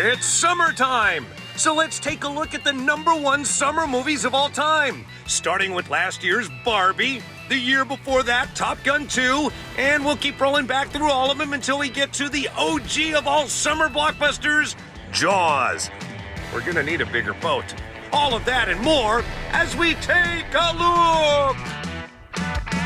It's summertime! So let's take a look at the #1 summer movies of all time. Starting with last year's Barbie, the year before that, Top Gun 2, and we'll keep rolling back through all of them until we get to the OG of all summer blockbusters, Jaws. We're gonna need a bigger boat. All of that and more as we take a look!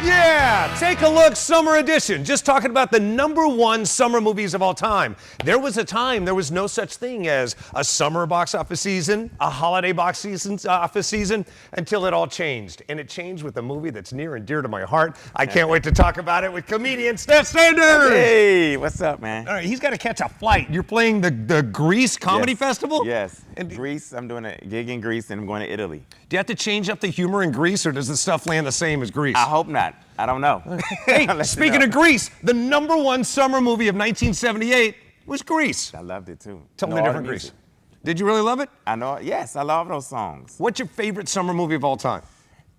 Yeah, take a look, summer edition. Just talking about the #1 summer movies of all time. There was a time there was no such thing as a summer box office season, a holiday box office season, until it all changed. And it changed with a movie that's near and dear to my heart. I can't wait to talk about it with comedian Steph Sanders. Hey, what's up, man? All right, he's got to catch a flight. You're playing the Greece Comedy Festival? Yes. And Greece, I'm doing a gig in Greece and I'm going to Italy. do you have to change up the humor in Greece, or does the stuff land the same as Greece? I hope not. I don't know. Hey, speaking of Greece, the #1 summer movie of 1978 was Grease. I loved it too. Totally different Grease. Did you really love it? I know. Yes, I love those songs. What's your favorite summer movie of all time?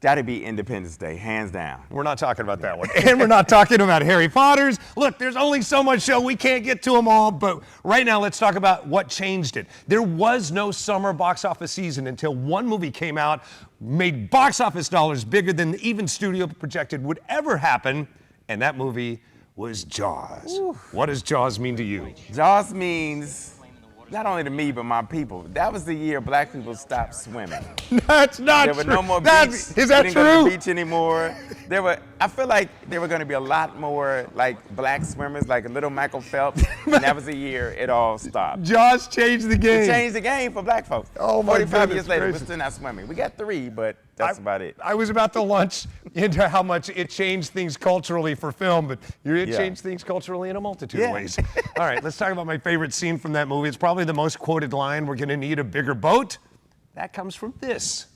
Gotta be Independence Day, hands down. We're not talking about that one. And we're not talking about Harry Potter's. Look, there's only so much show. We can't get to them all. But right now, let's talk about what changed it. There was no summer box office season until one movie came out, made box office dollars bigger than even studio projected would ever happen. And that movie was Jaws. Ooh. What does Jaws mean to you? Jaws means, not only to me, but my people. That was the year black people stopped swimming. That's not true. There were no more beach. Is that we didn't true? go to the beach anymore. I feel like there were going to be a lot more like black swimmers, like a little Michael Phelps. And that was the year it all stopped. Jaws changed the game. It changed the game for black folks. Oh my 45 goodness years later, gracious. we're still not swimming. We got 3, but that's about it. I was about to launch into how much it changed things culturally for film, but it changed things culturally in a multitude of ways. All right, let's talk about my favorite scene from that movie. It's probably the most quoted line. We're going to need a bigger boat. That comes from this.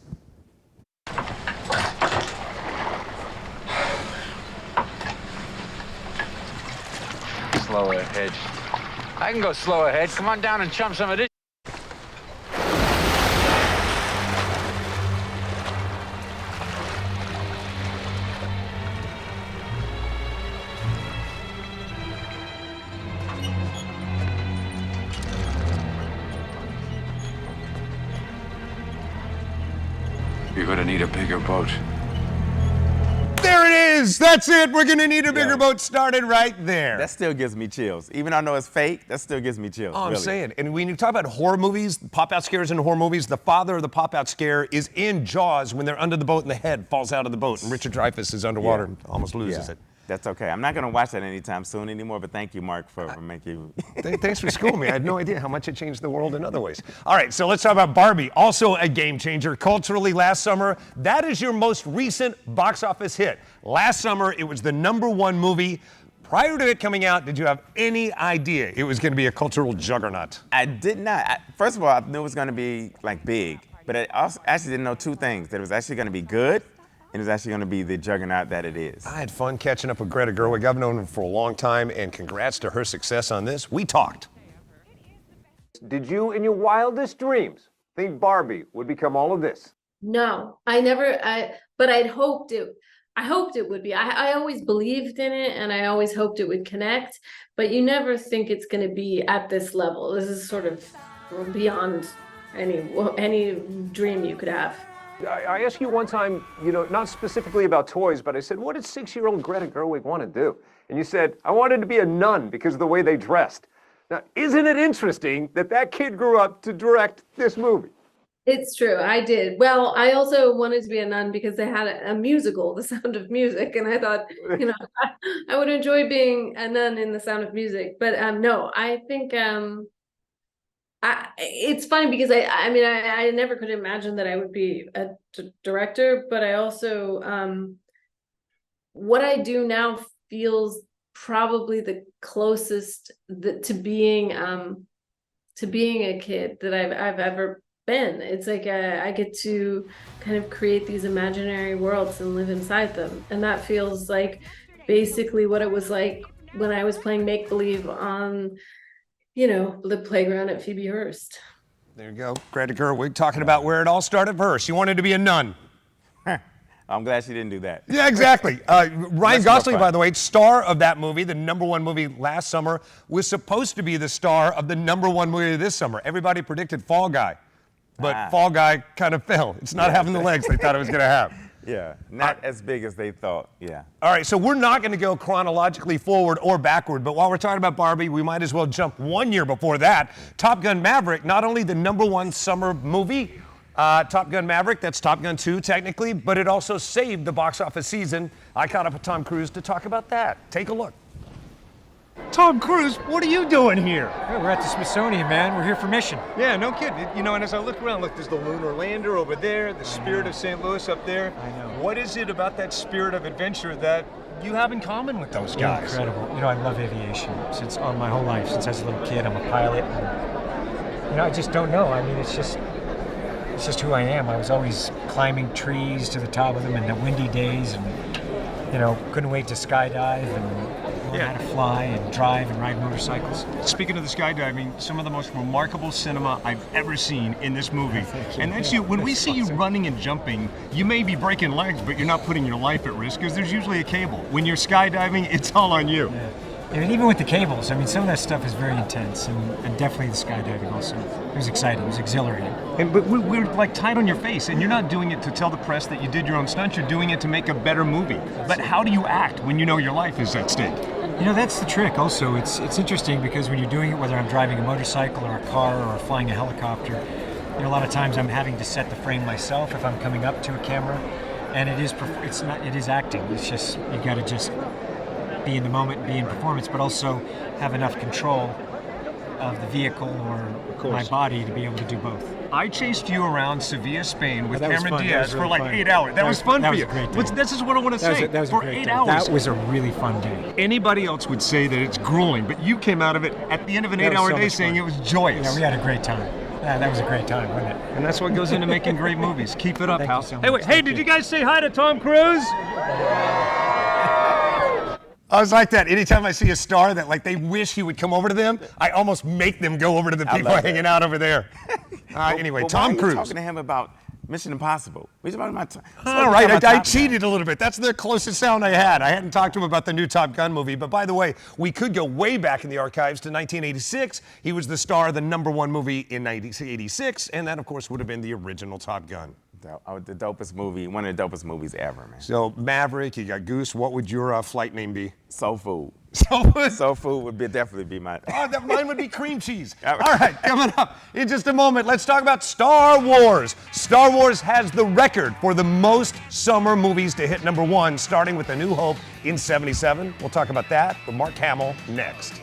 Slow ahead. I can go slow ahead. Come on down and chum some of this. You're gonna need a bigger boat. There it is. That's it. We're going to need a bigger boat. Started right there. That still gives me chills. Even though I know it's fake, that still gives me chills. Oh, I'm really. saying. And when you talk about horror movies, pop-out scares in horror movies, the father of the pop-out scare is in Jaws when they're under the boat and the head falls out of the boat and Richard Dreyfuss is underwater and almost loses it. That's okay. I'm not going to watch that anytime soon anymore, but thank you, Mark, for making... Thanks for schooling me. I had no idea how much it changed the world in other ways. All right, so let's talk about Barbie, also a game changer culturally last summer. That is your most recent box office hit. Last summer, it was the #1 movie. Prior to it coming out, did you have any idea it was going to be a cultural juggernaut? I did not. First of all, I knew it was going to be, like, big, but I also actually didn't know 2 things, that it was actually going to be good, and it's actually going to be the juggernaut that it is. I had fun catching up with Greta Gerwig. I've known her for a long time, and congrats to her success on this. We talked. Did you, in your wildest dreams, think Barbie would become all of this? No, I never, but I hoped it would be. I always believed in it and I always hoped it would connect, but you never think it's going to be at this level. This is sort of beyond any dream you could have. I asked you one time, not specifically about toys, but I said, what did 6-year-old Greta Gerwig want to do? And you said, I wanted to be a nun because of the way they dressed. Now, isn't it interesting that kid grew up to direct this movie? It's true, I did. Well, I also wanted to be a nun because they had a musical, The Sound of Music, and I thought, I would enjoy being a nun in The Sound of Music. But no, I think it's funny because I never could imagine that I would be a director, but I also what I do now feels probably the closest to being a kid that I've ever been. It's like I get to kind of create these imaginary worlds and live inside them, and that feels like basically what it was like when I was playing make-believe on the playground at Phoebe Hearst. There you go. Greta Gerwig talking about where it all started for her. She wanted to be a nun. I'm glad she didn't do that. Yeah, exactly. Ryan That's Gosling, more by fun. the way, star of that movie, the #1 movie last summer, was supposed to be the star of the #1 movie this summer. Everybody predicted Fall Guy, but Fall Guy kind of fell. It's not having the legs they thought it was going to have. Yeah, not as big as they thought. Yeah. All right, so we're not going to go chronologically forward or backward, but while we're talking about Barbie, we might as well jump 1 year before that. Top Gun Maverick, not only the #1 summer movie, Top Gun Maverick, that's Top Gun 2 technically, but it also saved the box office season. I caught up with Tom Cruise to talk about that. Take a look. Tom Cruise, what are you doing here? Yeah, we're at the Smithsonian, man. We're here for mission. Yeah, no kidding. You know, and as I look around, look, there's the lunar lander over there, the Spirit of St. Louis up there. I know. What is it about that spirit of adventure that you have in common with those guys? Incredible. You know, I love aviation since my whole life. Since I was a little kid, I'm a pilot. And, you know, I just don't know. I mean, it's just who I am. I was always climbing trees to the top of them in the windy days, and you know, couldn't wait to skydive and learn how to fly and drive and ride motorcycles. Speaking of the skydiving, some of the most remarkable cinema I've ever seen in this movie. Thank you. And that's you. When we see you running and jumping, you may be breaking legs, but you're not putting your life at risk because there's usually a cable. When you're skydiving, it's all on you. Yeah. And even with the cables, I mean, some of that stuff is very intense, and definitely the skydiving also. It was exciting. It was exhilarating. But we're like tight on your face, and you're not doing it to tell the press that you did your own stunt. You're doing it to make a better movie. But how do you act when you know your life is at stake? You know, that's the trick also. It's interesting because when you're doing it, whether I'm driving a motorcycle or a car or flying a helicopter, you know, a lot of times I'm having to set the frame myself if I'm coming up to a camera, and it is acting. It's just, you got to just be in the moment, be in performance, but also have enough control of the vehicle or my body to be able to do both. I chased you around Sevilla, Spain with that was Cameron fun. That Diaz was for really like fun. 8 hours. That was fun that for was you. a great day. This is what I want to say. That was For a great 8 day. hours. That was a really fun day. Anybody else would say that it's grueling, but you came out of it at the end of an That was 8-hour so day much saying fun. it was joyous. Yeah, we had a great time. Yeah, that was a great time, wasn't it? And that's what goes into making great movies. Keep it up, Thank pal. you so Hey, much. wait, hey, Thank did you. you guys say hi to Tom Cruise? I was like that. Anytime I see a star that like they wish he would come over to them, I almost make them go over to the people love that. hanging out over there. Anyway, Well, Tom why are Cruise. you talking to him about Mission Impossible? We talking about All right, I cheated a little bit. That's the closest sound I had. I hadn't talked to him about the new Top Gun movie. But by the way, we could go way back in the archives to 1986. He was the star of the #1 movie in 1986, and that, of course, would have been the original Top Gun. The dopest movie, one of the dopest movies ever, man. So Maverick, you got Goose. What would your flight name be? Soul Food. So Soul Food would definitely be my. Oh, mine would be cream cheese. All right, coming up in just a moment, let's talk about Star Wars. Star Wars has the record for the most summer movies to hit #1, starting with A New Hope in '77. We'll talk about that with Mark Hamill next.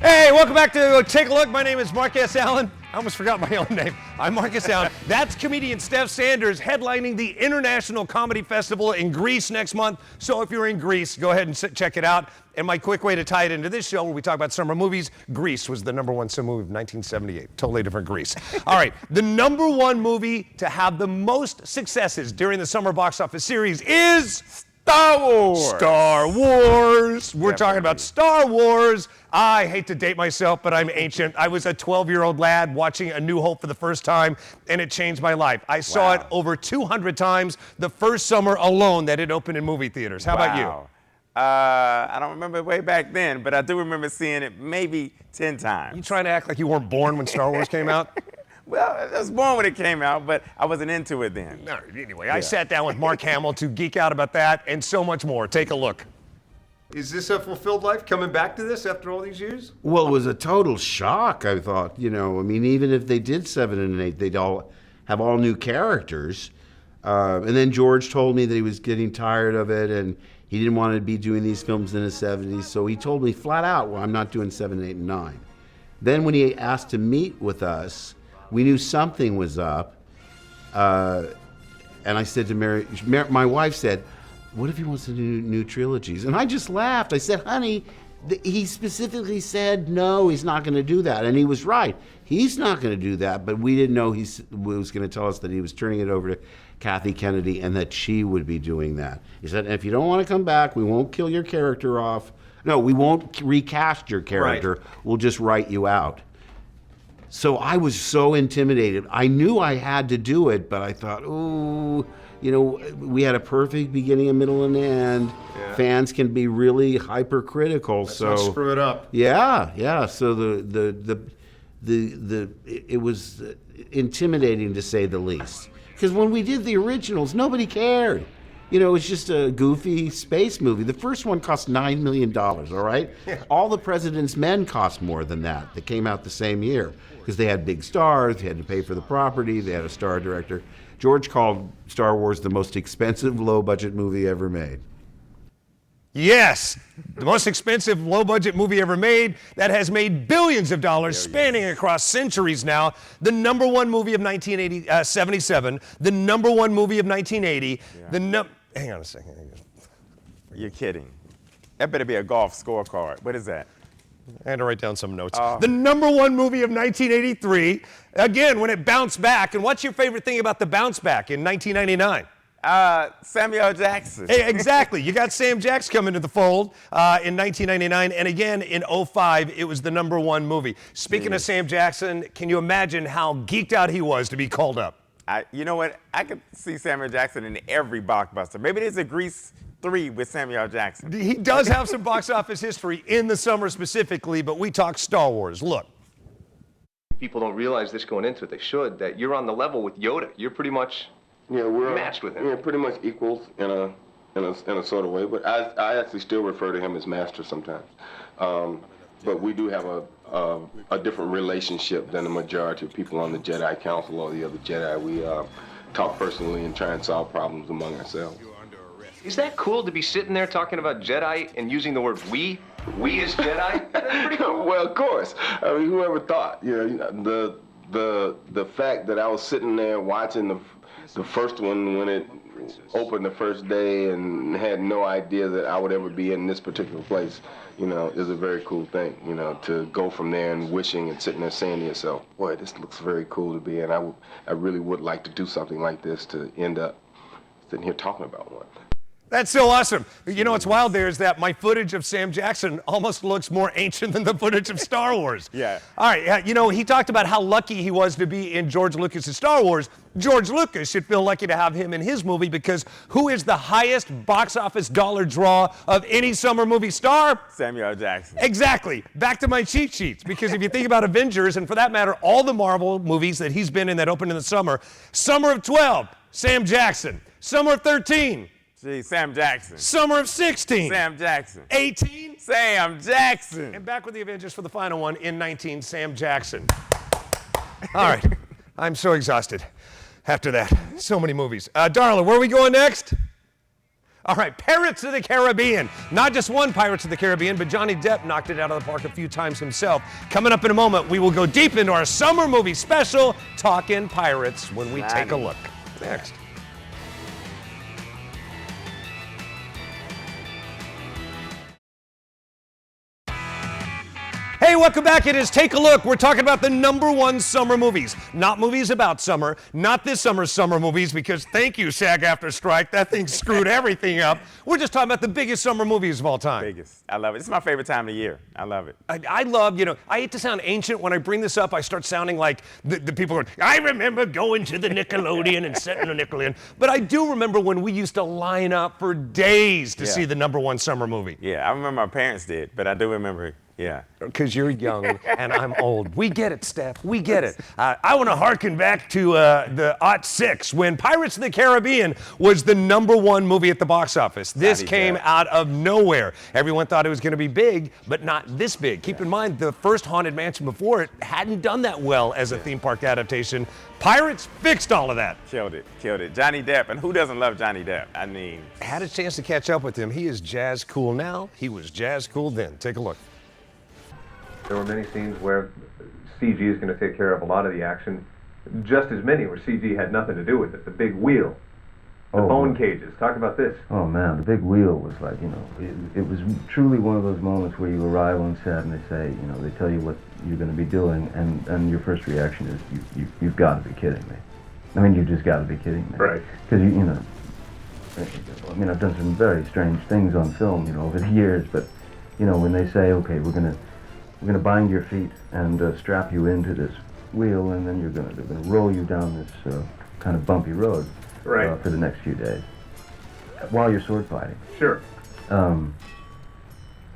Hey, welcome back to Take a Look. My name is Marcus Allen. I almost forgot my own name. I'm Marcus Allen. That's comedian Steph Sanders headlining the International Comedy Festival in Greece next month. So if you're in Greece, go ahead and check it out. And my quick way to tie it into this show where we talk about summer movies, Grease was the #1 summer movie of 1978. Totally different Grease. All right, the #1 movie to have the most successes during the summer box office series is Star Wars. Star Wars. We're talking Definitely. about Star Wars. I hate to date myself, but I'm ancient. I was a 12-year-old lad watching A New Hope for the first time, and it changed my life. I saw it over 200 times the first summer alone that it opened in movie theaters. How about you? Wow. I don't remember way back then, but I do remember seeing it maybe 10 times. You trying to act like you weren't born when Star Wars came out? Well, I was born when it came out, but I wasn't into it then. No, anyway, I sat down with Mark Hamill to geek out about that and so much more. Take a look. Is this a fulfilled life coming back to this after all these years? Well, it was a total shock, I thought. You know, I mean, even if they did 7 and 8, they'd all have all new characters. And then George told me that he was getting tired of it and he didn't want to be doing these films in the 70s. So he told me flat out, well, I'm not doing 7, 8, and 9. Then when he asked to meet with us, we knew something was up. And I said to Mary, my wife said, what if he wants to do new trilogies? And I just laughed. I said, honey, he specifically said, no, he's not going to do that. And he was right. He's not going to do that, but we didn't know he was going to tell us that he was turning it over to Kathy Kennedy and that she would be doing that. He said, if you don't want to come back, we won't kill your character off. no, we won't recast your character. Right. We'll just write you out. So I was so intimidated. I knew I had to do it, but I thought, ooh, you know, we had a perfect beginning, a middle, and end. Yeah. Fans can be really hypercritical. Let's not screw it up. Yeah. So it was intimidating to say the least. Because when we did the originals, nobody cared. You know, it's just a goofy space movie. The first one cost $9 million, all right? Yeah. All the President's Men cost more than that. They came out the same year because they had big stars, they had to pay for the property, they had a star director. George called Star Wars the most expensive low-budget movie ever made. Yes, the most expensive low-budget movie ever made that has made billions of dollars spanning across centuries now. The number one movie of 1977, the number one movie of 1980, hang on a second. You're kidding. That better be a golf scorecard. What is that? I had to write down some notes. The number one movie of 1983, again, when it bounced back. And what's your favorite thing about the bounce back in 1999? Samuel Jackson. Hey, exactly. You got Sam Jackson coming to the fold in 1999, and again in 2005, it was the number one movie. Speaking of Sam Jackson, can you imagine how geeked out he was to be called up? You know what? I could see Samuel Jackson in every blockbuster. Maybe there's a Grease 3 with Samuel Jackson. He does have some box office history in the summer specifically, but we talk Star Wars. Look. People don't realize this going into it. They should, that you're on the level with Yoda. You're pretty much we're matched with him. Yeah, pretty much equals in a sort of way. But I actually still refer to him as master sometimes. But we do have a different relationship than the majority of people on the Jedi Council or the other Jedi. We talk personally and try and solve problems among ourselves. Is that cool to be sitting there talking about Jedi and using the word we? We as Jedi? That's pretty cool. Well, of course. I mean, whoever thought? You know, the fact that I was sitting there watching the first one when it opened the first day and had no idea that I would ever be in this particular place, you know, is a very cool thing, you know, to go from there and wishing and sitting there saying to yourself, boy, this looks very cool to be in. I really would like to do something like this to end up sitting here talking about one. That's so awesome. You know what's wild there is that my footage of Sam Jackson almost looks more ancient than the footage of Star Wars. Yeah. All right, you know, he talked about how lucky he was to be in George Lucas' Star Wars. George Lucas should feel lucky to have him in his movie because who is the highest box office dollar draw of any summer movie star? Samuel Jackson. Exactly. Back to my cheat sheets, because if you think about Avengers, and for that matter, all the Marvel movies that he's been in that opened in the summer, Summer of 12, Sam Jackson. Summer of 13, Gee, Sam Jackson. Summer of 16. Sam Jackson. 18. Sam Jackson. And back with the Avengers for the final one in 19, Sam Jackson. All right. I'm so exhausted after that. So many movies. Darla, where are we going next? All right, Pirates of the Caribbean. Not just one Pirates of the Caribbean, but Johnny Depp knocked it out of the park a few times himself. Coming up in a moment, we will go deep into our summer movie special, Talkin' Pirates, when we take a look. Next. Hey, welcome back. It is Take a Look. We're talking about the number one summer movies. Not movies about summer, not this summer's summer movies, because thank you, SAG-AFTRA strike. That thing screwed everything up. We're just talking about the biggest summer movies of all time. Biggest. I love it. It's my favorite time of the year. I love it. I love, you know, I hate to sound ancient. When I bring this up, I start sounding like the people going, I remember going to the Nickelodeon and sitting on Nickelodeon. But I do remember when we used to line up for days to see the number one summer movie. Yeah, I remember my parents did, but I do remember. Yeah. Because you're young and I'm old. We get it, Steph. We get it. I want to harken back to the '06 when Pirates of the Caribbean was the number one movie at the box office. This came out of nowhere. Everyone thought it was going to be big, but not this big. Keep in mind, the first Haunted Mansion before it hadn't done that well as a theme park adaptation. Pirates fixed all of that. Killed it. Killed it. Johnny Depp. And who doesn't love Johnny Depp? I mean. Had a chance to catch up with him. He is jazz cool now. He was jazz cool then. Take a look. There were many scenes where CG is going to take care of a lot of the action. Just as many where CG had nothing to do with it. The big wheel, the bone cages. Talk about this. Oh man, the big wheel was like, you know, it was truly one of those moments where you arrive on set and they say, you know, they tell you what you're going to be doing, and your first reaction is, you've got to be kidding me. I mean, you've just got to be kidding me. Right. Because you know, I mean, I've done some very strange things on film, you know, over the years, but you know, when they say, okay, we're gonna bind your feet and strap you into this wheel, and then they're gonna roll you down this kind of bumpy road for the next few days while you're sword fighting. Sure.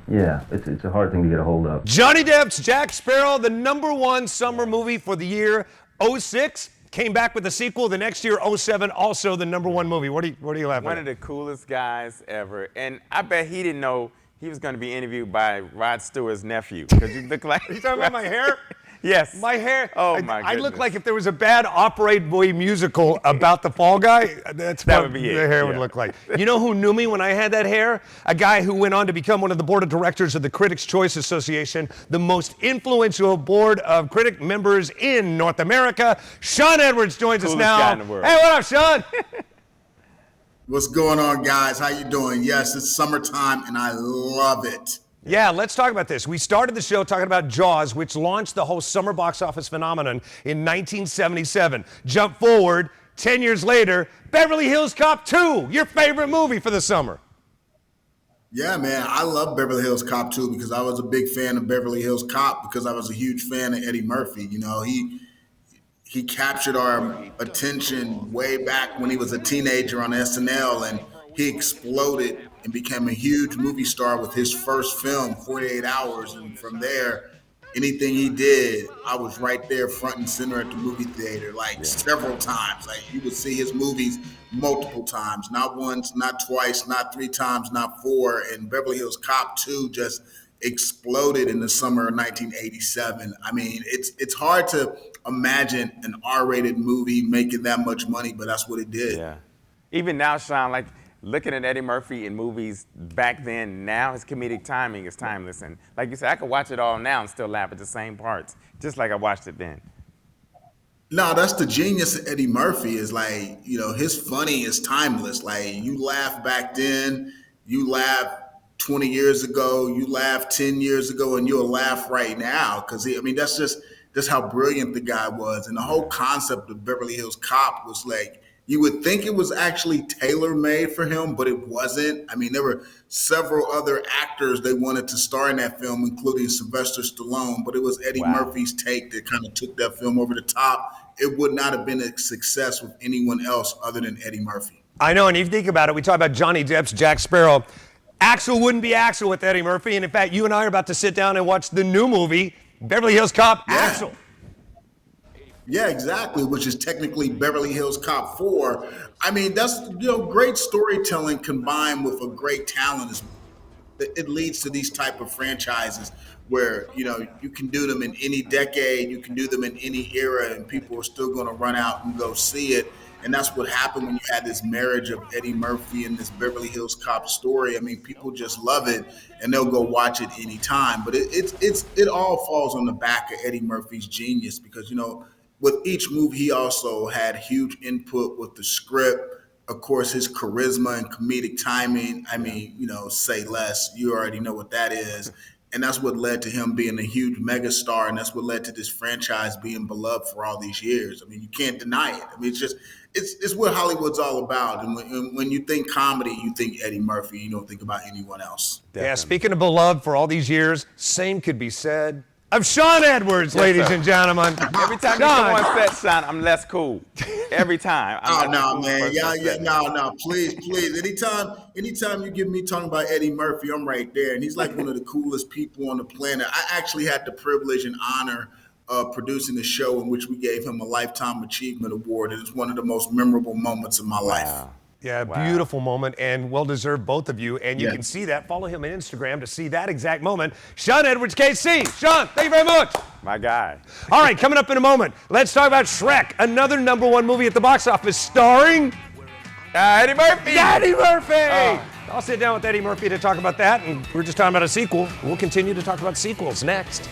Yeah, it's a hard thing to get a hold of. Johnny Depp's Jack Sparrow, the #1 summer movie for the year '06, came back with a sequel the next year, '07, also the #1 movie. What are you laughing One at? of the coolest guys ever. And I bet he didn't know he was going to be interviewed by Rod Stewart's nephew. Because you look like... Are you talking about my hair? Yes. My hair. Oh, my goodness. I look like if there was a bad Operate Boy musical about the Fall Guy, that's That what would be the it, hair would yeah. look like. You know who knew me when I had that hair? A guy who went on to become one of the board of directors of the Critics' Choice Association, the most influential board of critic members in North America. Sean Edwards joins us Coolest now. guy in the world. Hey, what up, Sean? What's going on, guys? How you doing? Yes, it's summertime, and I love it. Yeah, let's talk about this. We started the show talking about Jaws, which launched the whole summer box office phenomenon in 1977. Jump forward, 10 years later, Beverly Hills Cop 2, your favorite movie for the summer. Yeah, man, I love Beverly Hills Cop 2 because I was a big fan of Beverly Hills Cop because I was a huge fan of Eddie Murphy. You know, he captured our attention way back when he was a teenager on SNL, and he exploded and became a huge movie star with his first film, 48 Hours. And from there, anything he did, I was right there front and center at the movie theater, several times. Like, you would see his movies multiple times, not once, not twice, not 3 times, not 4. And Beverly Hills Cop 2 just exploded in the summer of 1987. I mean, it's hard to imagine an R-rated movie making that much money, but that's what it did. Yeah. Even now, Sean, like, looking at Eddie Murphy in movies back then, now his comedic timing is timeless. And like you said, I could watch it all now and still laugh at the same parts, just like I watched it then. No, that's the genius of Eddie Murphy is like, you know, his funny is timeless. Like, you laugh back then, you laugh 20 years ago, you laugh 10 years ago, and you'll laugh right now. Because, that's how brilliant the guy was. And the whole concept of Beverly Hills Cop was like, you would think it was actually tailor-made for him, but it wasn't. I mean, there were several other actors they wanted to star in that film, including Sylvester Stallone, but it was Eddie Murphy's take that kind of took that film over the top. It would not have been a success with anyone else other than Eddie Murphy. I know, and if you think about it, we talk about Johnny Depp's Jack Sparrow. Axel wouldn't be Axel with Eddie Murphy, and in fact, you and I are about to sit down and watch the new movie, Beverly Hills Cop, Axel. Yeah, exactly, which is technically Beverly Hills Cop 4. I mean, that's, great storytelling combined with a great talent. It leads to these type of franchises where, you can do them in any decade, you can do them in any era, and people are still going to run out and go see it. And that's what happened when you had this marriage of Eddie Murphy and this Beverly Hills Cop story. I mean, people just love it, and they'll go watch it anytime. But it all falls on the back of Eddie Murphy's genius because, with each movie, he also had huge input with the script. Of course, his charisma and comedic timing. I mean, say less. You already know what that is. And that's what led to him being a huge megastar. And that's what led to this franchise being beloved for all these years. I mean, you can't deny it. I mean, it's what Hollywood's all about. And when you think comedy, you think Eddie Murphy. You don't think about anyone else. Definitely. Yeah, speaking of beloved for all these years, same could be said of Sean Edwards, ladies and gentlemen. Every time you come on set, Sean, I'm less cool. Every time. No, man. No, please. Anytime you get me talking about Eddie Murphy, I'm right there. And he's like one of the coolest people on the planet. I actually had the privilege and honor of producing a show in which we gave him a Lifetime Achievement Award. And it's one of the most memorable moments of my life. Yeah, beautiful moment and well-deserved, both of you. And you can see that. Follow him on Instagram to see that exact moment. Sean Edwards, KC. Sean, thank you very much. My guy. All right, coming up in a moment, let's talk about Shrek, another #1 movie at the box office starring Eddie Murphy. Eddie Murphy. I'll sit down with Eddie Murphy to talk about that, and we're just talking about a sequel. We'll continue to talk about sequels next.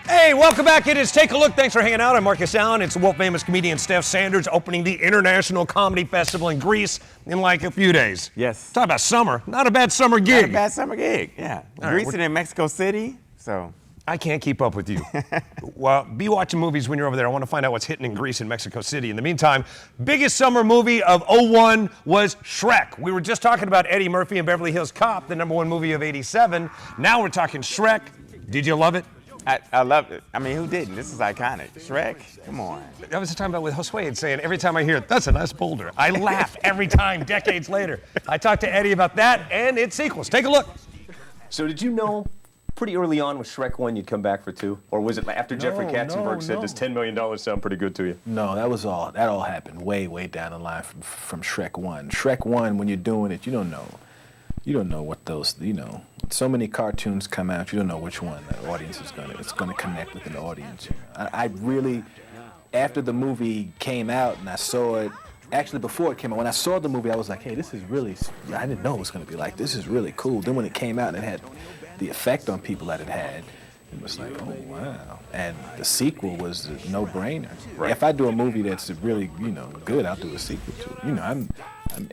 Hey, welcome back. It is Take a Look. Thanks for hanging out. I'm Marcus Allen. It's world-famous comedian Steph Sanders opening the International Comedy Festival in Greece in like a few days. Yes. Talk about summer. Not a bad summer gig. Not a bad summer gig, yeah. Greece and in Mexico City, so. I can't keep up with you. Well, be watching movies when you're over there. I want to find out what's hitting in Greece and Mexico City. In the meantime, biggest summer movie of '01 was Shrek. We were just talking about Eddie Murphy and Beverly Hills Cop, the #1 movie of '87. Now we're talking Shrek. Did you love it? I loved it. I mean, who didn't? This is iconic. Shrek, come on. I was talking about with Josue and saying every time I hear it, that's a nice boulder. I laugh every time, decades later. I talked to Eddie about that and its sequels. Take a look. So did you know pretty early on with Shrek 1 you'd come back for 2? Or was it after Jeffrey Katzenberg said, does $10 million sound pretty good to you? No, that all happened way down the line from Shrek 1. Shrek 1, when you're doing it, you don't know. You don't know what those, so many cartoons come out, you don't know which one the audience is it's gonna connect with an audience. I really, after the movie came out and I saw it, actually before it came out, when I saw the movie, I was like, hey, this is really, I didn't know it was gonna be like, this is really cool. Then when it came out and it had the effect on people that it had, it was like, oh, wow. And the sequel was a no-brainer. Right. If I do a movie that's really, good, I'll do a sequel to it. I'm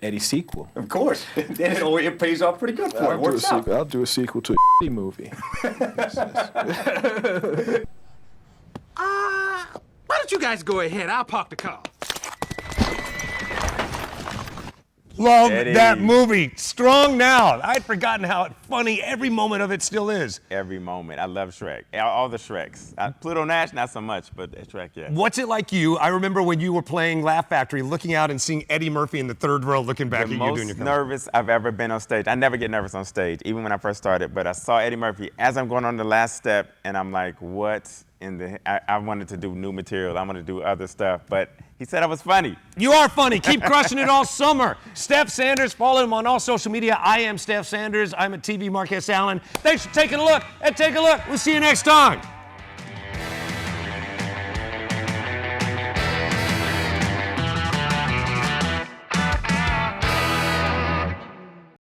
Eddie's sequel. Of course. Then it pays off pretty good for it. I'll do a sequel to a movie. Why don't you guys go ahead? I'll park the car. Love that movie. Strong now. I'd forgotten how funny every moment of it still is. Every moment. I love Shrek. All the Shreks. Pluto Nash, not so much, but Shrek, yeah. What's it like you? I remember when you were playing Laugh Factory, looking out and seeing Eddie Murphy in the third row looking back at you doing your The most nervous I've ever been on stage. I never get nervous on stage, even when I first started, but I saw Eddie Murphy as I'm going on the last step, and I'm like, what in the... I wanted to do new material. I wanted to do other stuff, but he said I was funny. You are funny. Keep crushing it all summer. Steph Sanders, follow him on all social media. I am Steph Sanders. I'm at TV Marquez Allen. Thanks for taking a look. And take a look. We'll see you next time.